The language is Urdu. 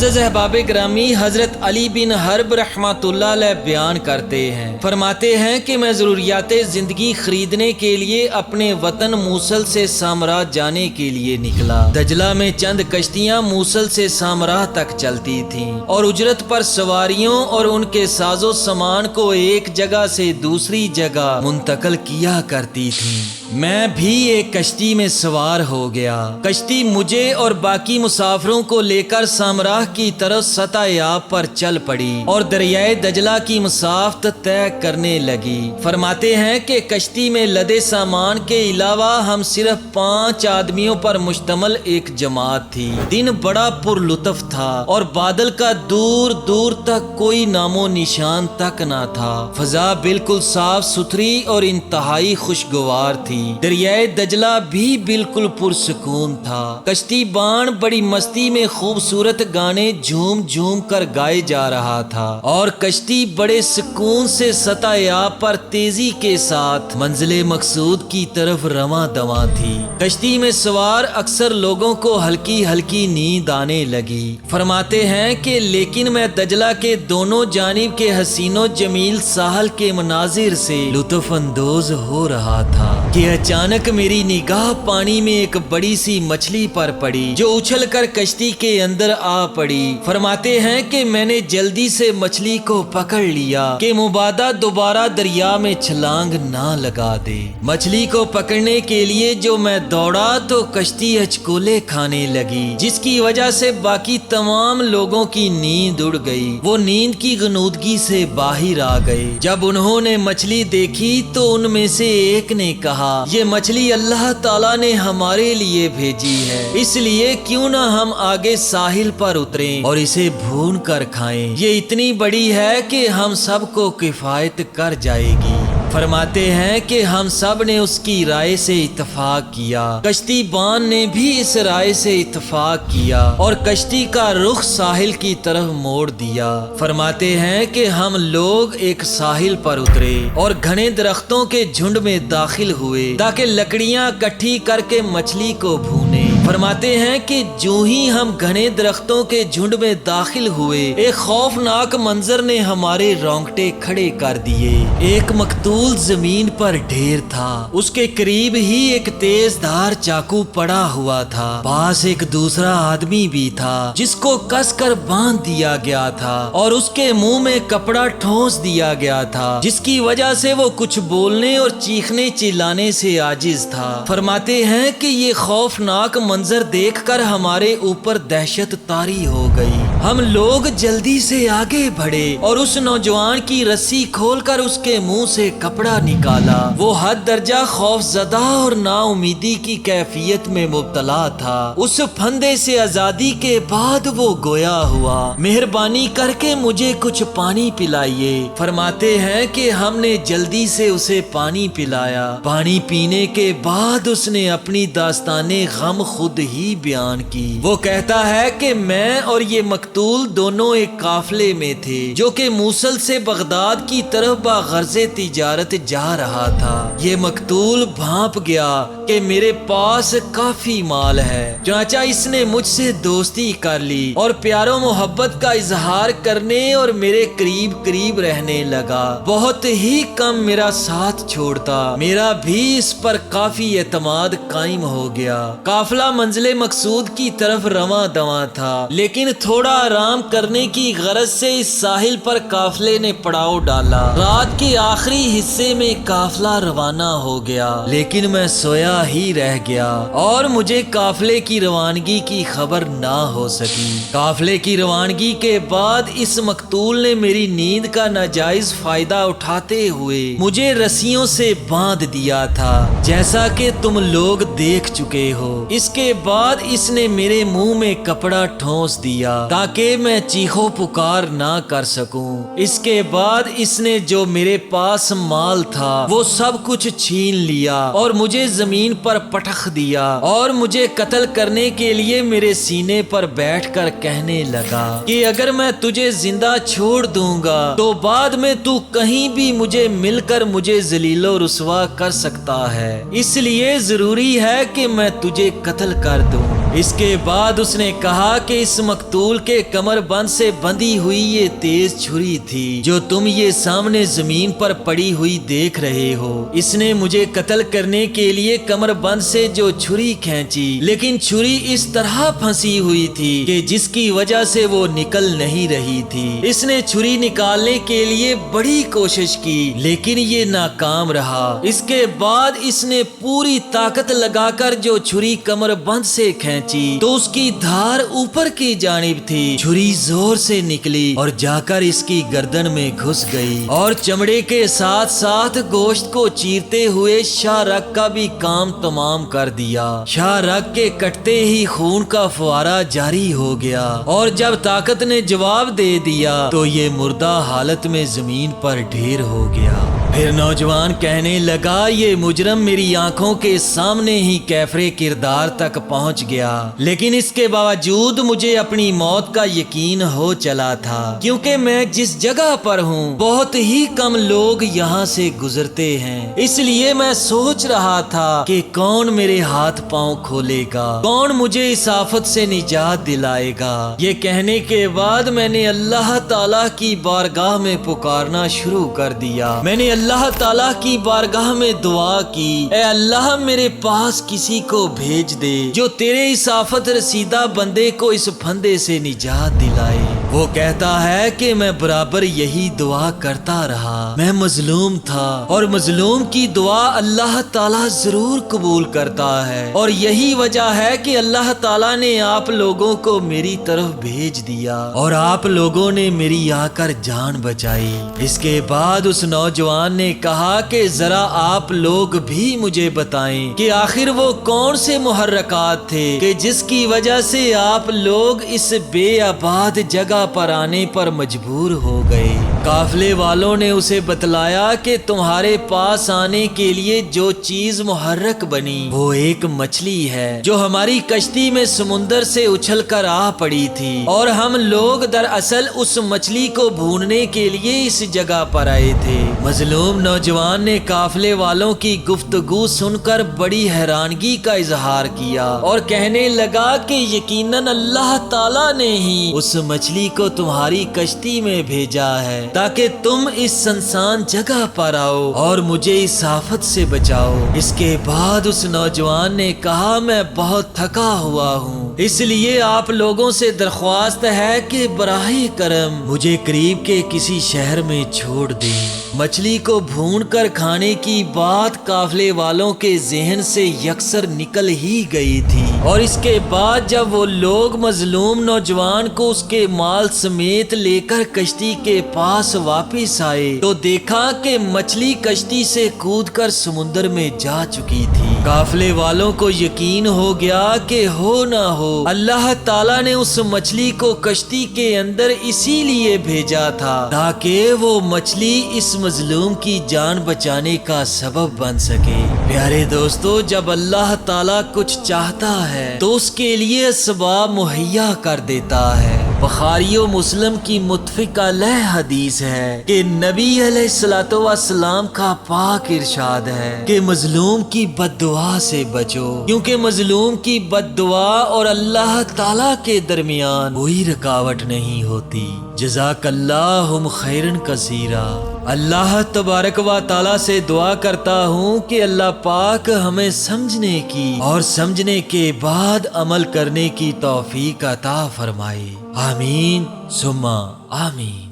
معزز احباب گرامی، حضرت علی بن حرب رحمۃ اللہ علیہ بیان کرتے ہیں، فرماتے ہیں کہ میں ضروریات زندگی خریدنے کے لیے اپنے وطن موصل سے سامراہ جانے کے لیے نکلا۔ دجلہ میں چند کشتیاں موصل سے سامراہ تک چلتی تھیں اور اجرت پر سواریوں اور ان کے ساز و سامان کو ایک جگہ سے دوسری جگہ منتقل کیا کرتی تھیں۔ میں بھی ایک کشتی میں سوار ہو گیا۔ کشتی مجھے اور باقی مسافروں کو لے کر سامراہ کی طرف سطح آب پر چل پڑی اور دریائے دجلہ کی مسافت طے کرنے لگی۔ فرماتے ہیں کہ کشتی میں لدے سامان کے علاوہ ہم صرف 5 آدمیوں پر مشتمل ایک جماعت تھی۔ دن بڑا پر لطف تھا اور بادل کا دور دور تک کوئی نام و نشان تک نہ تھا۔ فضا بالکل صاف ستھری اور انتہائی خوشگوار تھی۔ دریائے دجلہ بھی بالکل پرسکون تھا۔ کشتی بان بڑی مستی میں خوبصورت گانے جھوم جھوم کر گائے جا رہا تھا اور کشتی بڑے سکون سے سطح آب پر تیزی کے ساتھ منزل مقصود کی طرف رواں دواں تھی۔ کشتی میں سوار اکثر لوگوں کو ہلکی ہلکی نیند آنے لگی۔ فرماتے ہیں کہ لیکن میں دجلہ کے دونوں جانب کے حسین و جمیل ساحل کے مناظر سے لطف اندوز ہو رہا تھا کہ اچانک میری نگاہ پانی میں ایک بڑی سی مچھلی پر پڑی جو اچھل کر کشتی کے اندر آ پڑی۔ فرماتے ہیں کہ میں نے جلدی سے مچھلی کو پکڑ لیا کہ مبادا دوبارہ دریا میں چھلانگ نہ لگا دے۔ مچھلی کو پکڑنے کے لیے جو میں دوڑا تو کشتی ہچکولے کھانے لگی، جس کی وجہ سے باقی تمام لوگوں کی نیند اڑ گئی۔ وہ نیند کی غنودگی سے باہر آ گئے۔ جب انہوں نے مچھلی دیکھی تو ان میں سے ایک نے کہا، یہ مچھلی اللہ تعالیٰ نے ہمارے لیے بھیجی ہے، اس لیے کیوں نہ ہم آگے ساحل پر اتریں اور اسے بھون کر کھائیں۔ یہ اتنی بڑی ہے کہ ہم سب کو کفایت کر جائے گی۔ فرماتے ہیں کہ ہم سب نے اس کی رائے سے اتفاق کیا۔ کشتی بان نے بھی اس رائے سے اتفاق کیا اور کشتی کا رخ ساحل کی طرف موڑ دیا۔ فرماتے ہیں کہ ہم لوگ ایک ساحل پر اترے اور گھنے درختوں کے جھنڈ میں داخل ہوئے تاکہ لکڑیاں اکٹھی کر کے مچھلی کو بھونے۔ فرماتے ہیں کہ جو ہی ہم گھنے درختوں کے جھنڈ میں داخل ہوئے، ایک خوفناک منظر نے ہمارے رونگٹے کھڑے کر دیے۔ ایک مقتول زمین پر ڈھیر تھا، اس کے قریب ہی ایک تیز دھار چاقو پڑا ہوا تھا۔ پاس ایک دوسرا آدمی بھی تھا جس کو کس کر باندھ دیا گیا تھا اور اس کے منہ میں کپڑا ٹھونس دیا گیا تھا، جس کی وجہ سے وہ کچھ بولنے اور چیخنے چلانے سے عاجز تھا۔ فرماتے ہیں کہ یہ خوفناک منظر دیکھ کر ہمارے اوپر دہشت طاری ہو گئی۔ ہم لوگ جلدی سے آگے بڑھے اور اس نوجوان کی رسی کھول کر اس کے منہ سے کپڑا نکالا۔ وہ حد درجہ خوف زدہ اور نا امیدی کی کیفیت میں مبتلا تھا۔ اس پھندے سے آزادی کے بعد وہ گویا ہوا، مہربانی کر کے مجھے کچھ پانی پلائیے۔ فرماتے ہیں کہ ہم نے جلدی سے اسے پانی پلایا۔ پانی پینے کے بعد اس نے اپنی داستان غم خود ہی بیان کی۔ وہ کہتا ہے کہ میں اور یہ مقتول دونوں ایک قافلے میں تھے جو کہ موصل سے بغداد کی طرف باغرض تجارت جا رہا تھا۔ یہ مقتول بھانپ گیا کہ میرے پاس کافی مال ہے، چنانچہ اس نے مجھ سے دوستی کر لی اور پیار و محبت کا اظہار کرنے اور میرے قریب قریب رہنے لگا۔ بہت ہی کم میرا ساتھ چھوڑتا، میرا بھی اس پر کافی اعتماد قائم ہو گیا۔ قافلہ منزل مقصود کی طرف رواں دواں تھا، لیکن تھوڑا آرام کرنے کی غرض سے اس ساحل پر قافلے نے پڑاؤ ڈالا۔ رات کے آخری حصے میں قافلہ روانہ ہو گیا، لیکن میں سویا ہی رہ گیا اور مجھے قافلے کی روانگی کی خبر نہ ہو سکی۔ قافلے کی روانگی کے بعد اس مقتول نے میری نیند کا ناجائز فائدہ اٹھاتے ہوئے مجھے رسیوں سے باندھ دیا تھا، جیسا کہ تم لوگ دیکھ چکے ہو۔ اس کے بعد اس نے میرے منہ میں کپڑا ٹھونس دیا تاکہ میں چیخو پکار نہ کر سکوں۔ اس کے بعد اس نے جو میرے پاس مال مال تھا وہ سب کچھ چھین لیا اور مجھے زمین پر پٹخ دیا اور مجھے قتل کرنے کے لیے میرے سینے پر بیٹھ کر کہنے لگا کہ اگر میں تجھے زندہ چھوڑ دوں گا تو بعد میں تو کہیں بھی مجھے مل کر مجھے ذلیل و رسوا کر سکتا ہے، اس لیے ضروری ہے کہ میں تجھے قتل کر دوں۔ اس کے بعد اس نے کہا کہ اس مقتول کے کمر بند سے بندھی ہوئی یہ تیز چھری تھی جو تم یہ سامنے زمین پر پڑی ہوئی دیکھ رہے ہو۔ اس نے مجھے قتل کرنے کے لیے کمر بند سے جو چھری کھینچی، لیکن چھری اس طرح پھنسی ہوئی تھی کہ جس کی وجہ سے وہ نکل نہیں رہی تھی۔ اس نے چھری نکالنے کے لیے بڑی کوشش کی لیکن یہ ناکام رہا۔ اس کے بعد اس نے پوری طاقت لگا کر جو چھری کمر بند سے کھینچی تو اس کی دھار اوپر کی جانب تھی۔ چھری زور سے نکلی اور جا کر اس کی گردن میں گھس گئی اور چمڑے کے ساتھ ساتھ گوشت کو چیرتے ہوئے شاہ رگ کا بھی کام تمام کر دیا۔ شاہ رگ کے کٹتے ہی خون کا فوارہ جاری ہو گیا اور جب طاقت نے جواب دے دیا تو یہ مردہ حالت میں زمین پر ڈھیر ہو گیا۔ پھر نوجوان کہنے لگا یہ مجرم میری آنکھوں کے سامنے ہی کیفر کردار تک پہنچ گیا، لیکن اس کے باوجود مجھے اپنی موت کا یقین ہو چلا تھا کیونکہ میں جس جگہ پر ہوں بہت ہی کم لوگ یہاں سے گزرتے ہیں، اس لیے میں سوچ رہا تھا کہ کون میرے ہاتھ پاؤں کھولے گا، کون مجھے اس آفت سے نجات دلائے گا۔ یہ کہنے کے بعد میں نے اللہ تعالیٰ کی بارگاہ میں پکارنا شروع کر دیا۔ میں نے اللہ تعالیٰ کی بارگاہ میں دعا کی، اے اللہ میرے پاس کسی کو بھیج دے جو تیرے اس آفت رسیدہ بندے کو اس پھندے سے نجات دلائے۔ وہ کہتا ہے کہ میں برابر یہی دعا کرتا رہا، میں مظلوم تھا اور مظلوم کی دعا اللہ تعالیٰ ضرور قبول کرتا ہے، اور یہی وجہ ہے کہ اللہ تعالیٰ نے آپ لوگوں کو میری طرف بھیج دیا اور آپ لوگوں نے میری آ کر جان بچائی۔ اس کے بعد اس نوجوان نے کہا کہ ذرا آپ لوگ بھی مجھے بتائیں کہ آخر وہ کون سے محرکات تھے کہ جس کی وجہ سے آپ لوگ اس بے آباد جگہ پر آنے پر مجبور ہو گئے۔ قافلے والوں نے اسے بتلایا کہ تمہارے پاس آنے کے لیے جو چیز محرک بنی وہ ایک مچھلی ہے جو ہماری کشتی میں سمندر سے اچھل کر آ پڑی تھی، اور ہم لوگ دراصل اس مچھلی کو بھوننے کے لیے اس جگہ پر آئے تھے۔ مظلوم نوجوان نے قافلے والوں کی گفتگو سن کر بڑی حیرانگی کا اظہار کیا اور کہنے لگا کہ یقیناً اللہ تعالیٰ نے ہی اس مچھلی کو تمہاری کشتی میں بھیجا ہے تاکہ تم اس سنسان جگہ پر آؤ اور مجھے اس آفت سے بچاؤ۔ اس کے بعد اس نوجوان نے کہا میں بہت تھکا ہوا ہوں، اس لیے آپ لوگوں سے درخواست ہے کہ براہ کرم مجھے قریب کے کسی شہر میں چھوڑ دیں۔ مچھلی کو بھون کر کھانے کی بات قافلے والوں کے ذہن سے یکسر نکل ہی گئی تھی، اور اس کے بعد جب وہ لوگ مظلوم نوجوان کو اس کے مال سمیت لے کر کشتی کے پاس واپس آئے تو دیکھا کہ مچھلی کشتی سے کود کر سمندر میں جا چکی تھی۔ قافلے والوں کو یقین ہو گیا کہ ہو نہ ہو اللہ تعالیٰ نے اس مچھلی کو کشتی کے اندر اسی لیے بھیجا تھا تاکہ وہ مچھلی اس مظلوم کی جان بچانے کا سبب بن سکے۔ پیارے دوستو، جب اللہ تعالیٰ کچھ چاہتا ہے تو اس کے لیے اسباب مہیا کر دیتا ہے۔ بخاری و مسلم کی متفق علیہ حدیث ہے کہ نبی علیہ الصلوۃ والسلام کا پاک ارشاد ہے کہ مظلوم کی بد دعا سے بچو، کیونکہ مظلوم کی بد دعا اور اللہ تعالیٰ کے درمیان کوئی رکاوٹ نہیں ہوتی۔ جزاک اللہ خیرا کثیرا۔ اللہ تبارک و تعالیٰ سے دعا کرتا ہوں کہ اللہ پاک ہمیں سمجھنے کی اور سمجھنے کے بعد عمل کرنے کی توفیق عطا فرمائے۔ آمین ثم آمین۔